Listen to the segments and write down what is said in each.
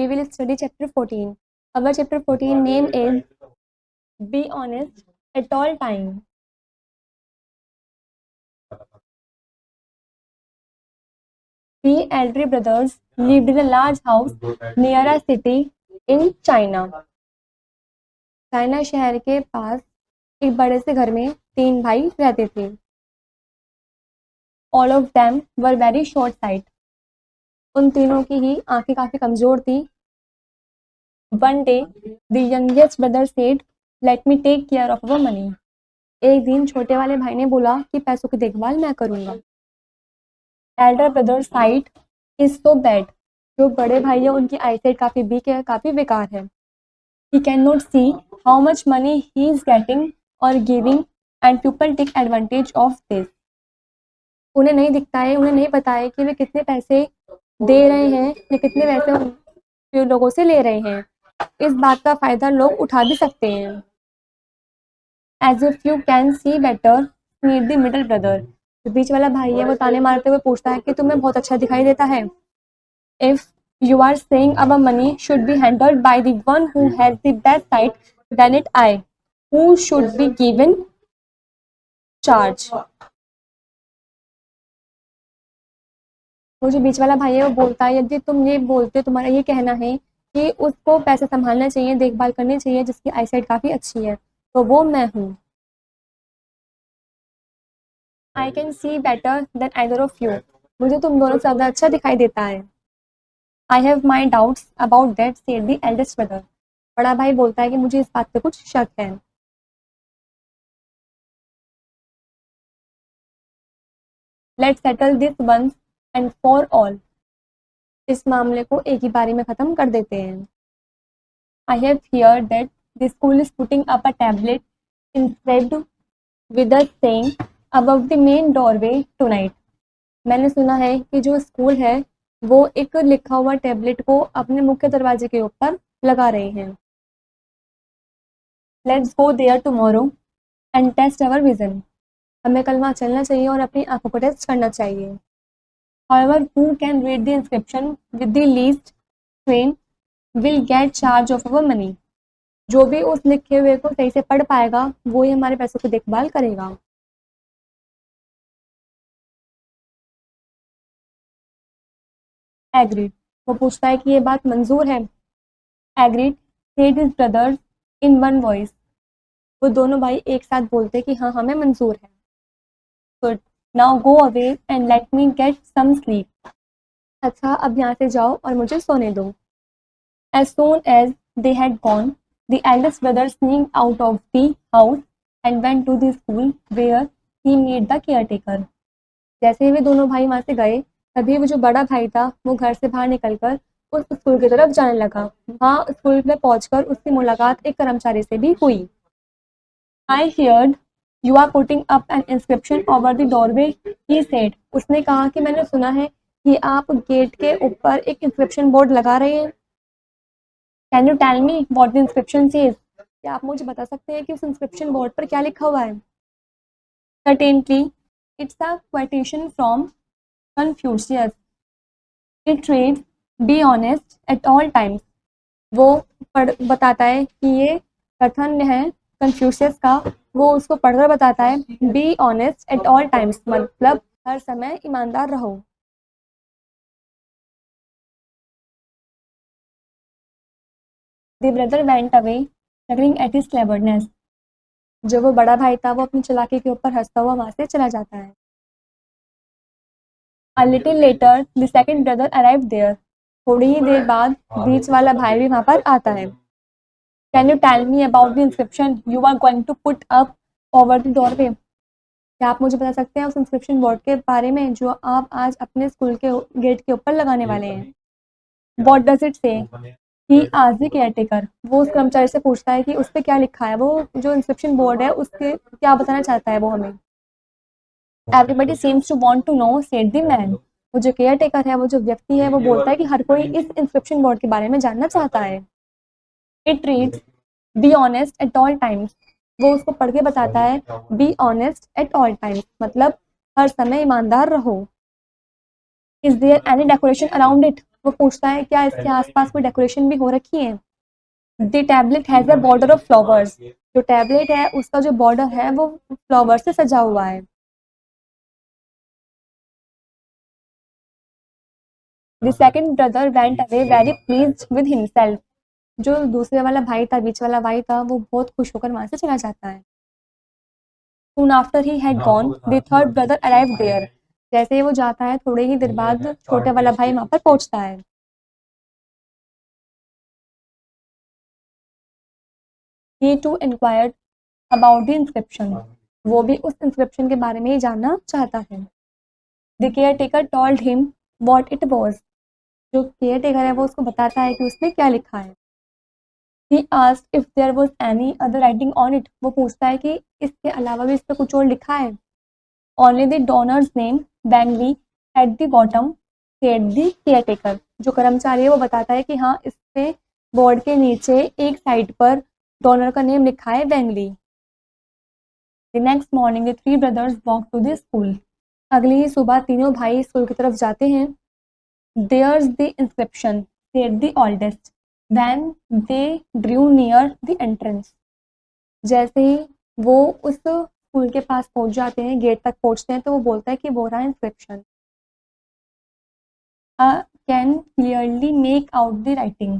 we will study chapter 14. Our chapter 14 name is Be Honest at All Time. Three elder brothers lived in a large house near a city in China. China शहर के पास एक बड़े से घर में तीन भाई रहते थे. All of them were very short sight. उन तीनों की ही आंखें काफी कमजोर थी. One day, the youngest brother said, "Let me take care of our money." एक दिन छोटे वाले भाई ने बोला कि पैसों की देखभाल मैं करूंगा. Elder brother's sight is so bad. जो बड़े भाई है उनकी आईसाइट काफी वीक है, काफी बेकार है. He cannot see how much money he is getting or giving, and people take advantage of this. उन्हें नहीं दिखता है, उन्हें नहीं पता है कि वे कितने पैसे दे रहे हैं या कितने पैसे लोगों से ले रहे हैं. इस बात का फायदा लोग उठा भी सकते हैं. As if you can see better, meet the middle brother. जो बीच वाला भाई है वो ताने मारते हुए पूछता है कि तुम्हें बहुत अच्छा दिखाई देता है. If you are saying our money should be handled by the one who has the best sight, then it I who should be given charge. वो जो बीच वाला भाई है वो बोलता है यदि तुम ये बोलते तुम्हारा ये कहना है कि उसको पैसे संभालना चाहिए, देखभाल करनी चाहिए जिसकी आईसाइट काफी अच्छी है, तो वो मैं हूँ. I can see better than either of you. मुझे तुम दोनों से ज़्यादा अच्छा दिखाई देता है. I have my doubts about that, said the eldest brother. बड़ा भाई बोलता है कि मुझे इस बात पे कुछ शक है. Let's settle this once and for all. इस मामले को एक ही बारी में खत्म कर देते हैं. I have heard that the school is putting up a tablet inscribed with a saying above the main doorway tonight. मैंने सुना है कि जो स्कूल है वो एक लिखा हुआ टैबलेट को अपने मुख्य दरवाजे के ऊपर लगा रहे हैं. Let's go there tomorrow and test our vision. हमें कल वहाँ चलना चाहिए और अपनी आंखों को टेस्ट करना चाहिए. However, who can read the inscription with the least strain will get charge of our money. जो भी उस लिखे हुए को सही से पढ़ पाएगा वो ही हमारे पैसों की देखभाल करेगा. Agreed. वो पूछता है कि ये बात मंजूर है. Agreed, said his brothers in one voice. वो दोनों भाई एक साथ बोलते कि हाँ हमें मंजूर है. Good. Now go away and let me get some sleep. अच्छा अब यहाँ से जाओ और मुझे सोने दो. As soon as they had gone, the eldest brother sneaked out of the house and went to the school where he met the caretaker. जैसे ही वे दोनों भाई वहाँ से गए तभी वो जो बड़ा भाई था वो घर से बाहर निकलकर उस स्कूल की तरफ जाने लगा. वहाँ स्कूल में पहुंचकर उसकी मुलाकात एक कर्मचारी से भी हुई. I heard you are putting up an inscription over the doorway, he said. उसने कहा कि मैंने सुना है कि आप गेट के ऊपर एक इंस्क्रिप्शन बोर्ड लगा रहे हैं. Can you tell me what the inscription says? क्या आप मुझे बता सकते हैं कि उस इंस्क्रिप्शन बोर्ड पर क्या लिखा हुआ है? Certainly, it's a quotation from Confucius. It reads, "Be honest at all times." वो बताता है कि ये कथन है कन्फ्यूशियस का. वो उसको पढ़कर बताता है Be honest at all times मतलब हर समय ईमानदार रहो. The brother went away, chuckling at his cleverness. जो वो बड़ा भाई था वो अपनी चालाकी के ऊपर हंसता हुआ वहां से चला जाता है. A little later, the second brother arrived there. थोड़ी ही देर बाद बीच वाला भाई भी वहां पर आता है. Can you tell me about the inscription you are going to put up over the doorway? क्या आप मुझे बता सकते हैं उस इंस्क्रिप्शन बोर्ड के बारे में जो आप आज अपने स्कूल के गेट के ऊपर लगाने वाले हैं? What does it say? He asked the caretaker. वो उस कर्मचारी से पूछता है कि उस पर क्या लिखा है. वो जो इंस्क्रिप्शन बोर्ड है उसके क्या बताना चाहता है वो हमें. Everybody seems to want to know, said the man. वो जो केयर टेकर है वो जो व्यक्ति है वो बोलता है कि हर कोई इस इंस्क्रिप्शन बोर्ड के बारे में जानना चाहता है. It reads, "Be honest at all times." वो उसको पढ़ के बताता है Be honest at all times मतलब हर समय ईमानदार रहो. Is there any decoration around it? वो पूछता है क्या इसके आसपास कोई डेकोरेशन भी हो रखी है। The tablet has a border of flowers, जो टैबलेट है उसका जो बॉर्डर है वो फ्लावर से सजा हुआ है। The second brother went away very pleased with himself, जो दूसरे वाला भाई था, बीच वाला भाई था, वो बहुत खुश होकर वहां से चला जाता है। Soon after he had gone, the third brother arrived there. जैसे ही वो जाता है थोड़े ही देर बाद छोटे वाला भाई वहां पर पहुंचता है। He too inquired about the inscription. वो भी उस इंस्क्रिप्शन के बारे में ही जानना चाहता है। The caretaker told him what it was. जो केयरटेकर है वो उसको बताता है कि उसमें क्या लिखा है। He asked if there was any other writing on it. वो पूछता है कि इसके अलावा भी इस पे कुछ और लिखा है। Only the donor's name, Bangley, at the bottom, said the caretaker. जो कर्मचारी है वो बताता है कि हाँ, इस पे बोर्ड के नीचे एक साइड पर डोनर का नेम लिखा है, बैंगली। The next morning, the three brothers walked to the school. अगली ही सुबह तीनों भाई स्कूल की तरफ जाते हैं। There's the inscription, said the oldest. When they drew near the entrance. जैसे ही वो उस स्कूल के पास पहुंच जाते हैं, गेट तक पहुंचते हैं, तो वो बोलता है कि वो रहा inscription. Can clearly make out the writing,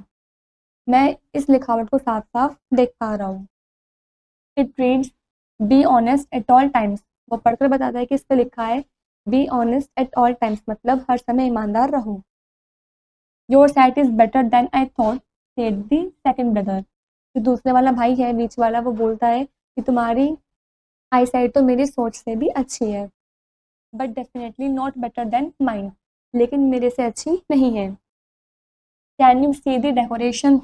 मैं इस लिखावट को साफ साफ देख पा रहा हूँ। It reads be honest at all times, वो पढ़कर बताता है कि इस पर लिखा है be honest at all times, मतलब हर समय ईमानदार रहो। Your sight is better than I thought, said the second brother. जो दूसरे वाला भाई है, बीच वाला, वो बोलता है कि तुम्हारी आई साइट तो मेरी सोच से भी अच्छी है, but definitely not better than mind, लेकिन मेरे से अच्छी नहीं है। Can you see the decoration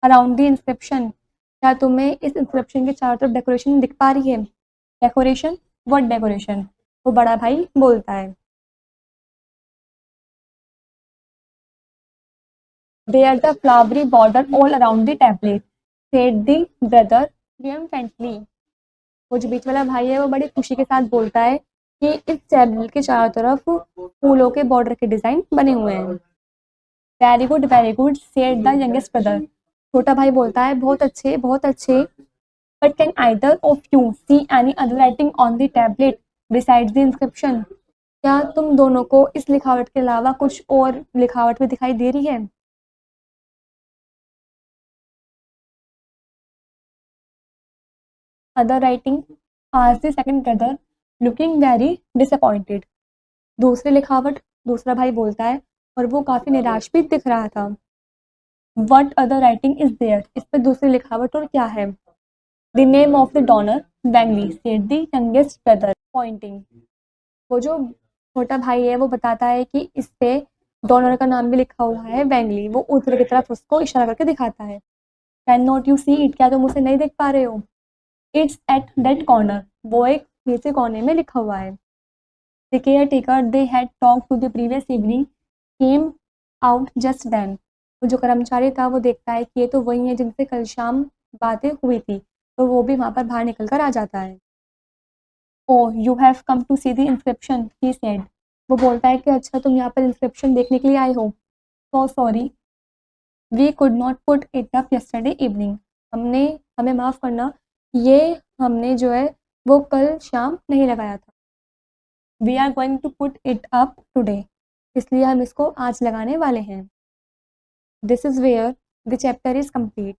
around the inscription, क्या तुम्हें इस इंस्क्रिप्शन के चारों तरफ डेकोरेशन दिख पा रही है। डेकोरेशन, व्हाट डेकोरेशन, वो बड़ा भाई बोलता है। There the flowery border all around the tablet, said the brother triumphantly. वो जो बीच वाला भाई है वो बड़ी खुशी के साथ बोलता है कि इस टैबलेट के चारों तरफ फूलों के बॉर्डर के डिजाइन बने हुए हैं। Very good said the youngest brother, छोटा भाई बोलता है बहुत अच्छे बहुत अच्छे। But can either of you see any other writing on the tablet besides the inscription, क्या तुम दोनों को इस लिखावट के अलावा कुछ और लिखावट भी दिखाई दे रही है। अदर राइटिंग, आज the second brother looking very disappointed. दूसरी लिखावट, दूसरा भाई बोलता है और वो काफी निराश भी दिख रहा था। What other writing is there, इस पर दूसरी लिखावट और क्या है। The name of the donor Bengali, said the youngest brother pointing. वो जो छोटा भाई है वो बताता है कि इस पे डोनर का नाम भी लिखा हुआ है, बैंगली। वो ऊपर की तरफ उसको इशारा करके दिखाता है। Can not you see it, क्या तुम उसे नहीं देख पा रहे हो। इट्स एट दैट कॉर्नर, वो एक नीचे कोने में लिखा हुआ है। The caretaker they had talk to the previous evening came out just then. वो जो कर्मचारी था वो देखता है कि ये तो वही है जिनसे कल शाम बातें हुई थी, तो वो भी वहां पर बाहर निकल कर आ जाता है। Oh you have come to see the inscription, he said. वो बोलता है कि अच्छा तुम यहाँ पर इंस्क्रिप्शन देखने के लिए आए हो। So sorry we could not put it up yesterday evening, हमने, हमें माफ़ करना, ये हमने जो है वो कल शाम नहीं लगाया था। We are going to put it up today, इसलिए हम इसको आज लगाने वाले हैं। This is where the chapter is complete.